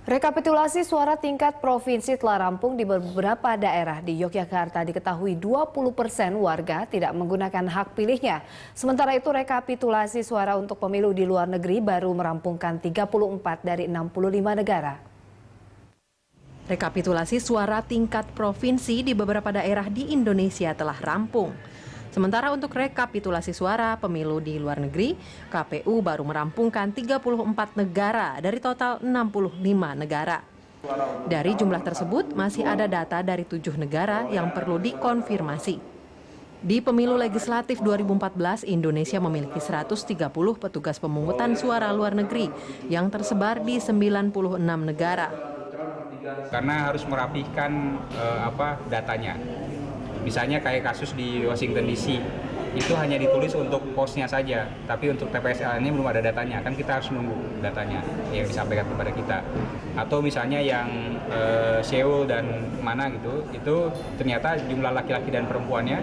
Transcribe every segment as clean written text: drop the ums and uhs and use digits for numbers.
Rekapitulasi suara tingkat provinsi telah rampung di beberapa daerah di Yogyakarta. Diketahui 20% warga tidak menggunakan hak pilihnya. Sementara itu rekapitulasi suara untuk pemilu di luar negeri baru merampungkan 34 dari 65 negara. Rekapitulasi suara tingkat provinsi di beberapa daerah di Indonesia telah rampung. Sementara untuk rekapitulasi suara pemilu di luar negeri, KPU baru merampungkan 34 negara dari total 65 negara. Dari jumlah tersebut masih ada data dari 7 negara yang perlu dikonfirmasi. Di pemilu legislatif 2014, Indonesia memiliki 130 petugas pemungutan suara luar negeri yang tersebar di 96 negara. Karena harus merapikan datanya. Misalnya kayak kasus di Washington DC, itu hanya ditulis untuk posnya saja, tapi untuk TPS-nya belum ada datanya, kan kita harus nunggu datanya yang disampaikan kepada kita. Atau misalnya yang Seoul dan mana gitu, itu ternyata jumlah laki-laki dan perempuannya,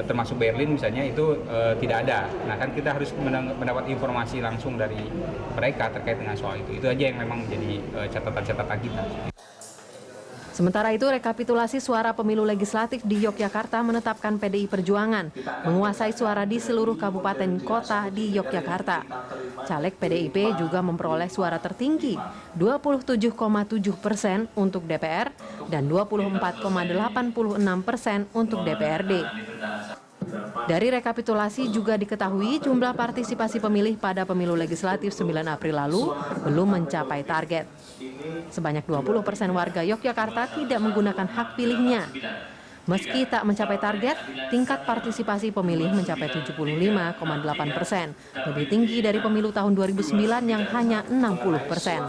termasuk Berlin misalnya, itu tidak ada. Nah kan kita harus mendapat informasi langsung dari mereka terkait dengan soal itu. Itu aja yang memang menjadi catatan-catatan kita. Sementara itu, rekapitulasi suara pemilu legislatif di Yogyakarta menetapkan PDI Perjuangan menguasai suara di seluruh kabupaten kota di Yogyakarta. Caleg PDIP juga memperoleh suara tertinggi, 27,7% untuk DPR dan 24,86% untuk DPRD. Dari rekapitulasi juga diketahui jumlah partisipasi pemilih pada pemilu legislatif 9 April lalu belum mencapai target. Sebanyak 20% warga Yogyakarta tidak menggunakan hak pilihnya. Meski tak mencapai target, tingkat partisipasi pemilih mencapai 75,8%, lebih tinggi dari pemilu tahun 2009 yang hanya 60%.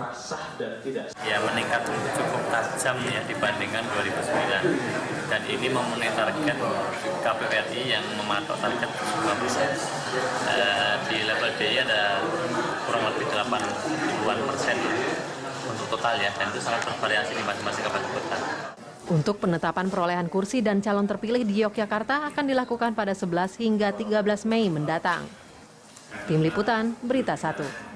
Ya, meningkat cukup tajam ya dibandingkan 2009, dan ini memenuhi target KPU RI yang mematok target 10%. Di level D ada kurang lebih 80% untuk total ya, dan itu sangat bervariasi di masing-masing kabupaten kota. Untuk penetapan perolehan kursi dan calon terpilih di Yogyakarta akan dilakukan pada 11 hingga 13 Mei mendatang. Tim Liputan, Berita 1.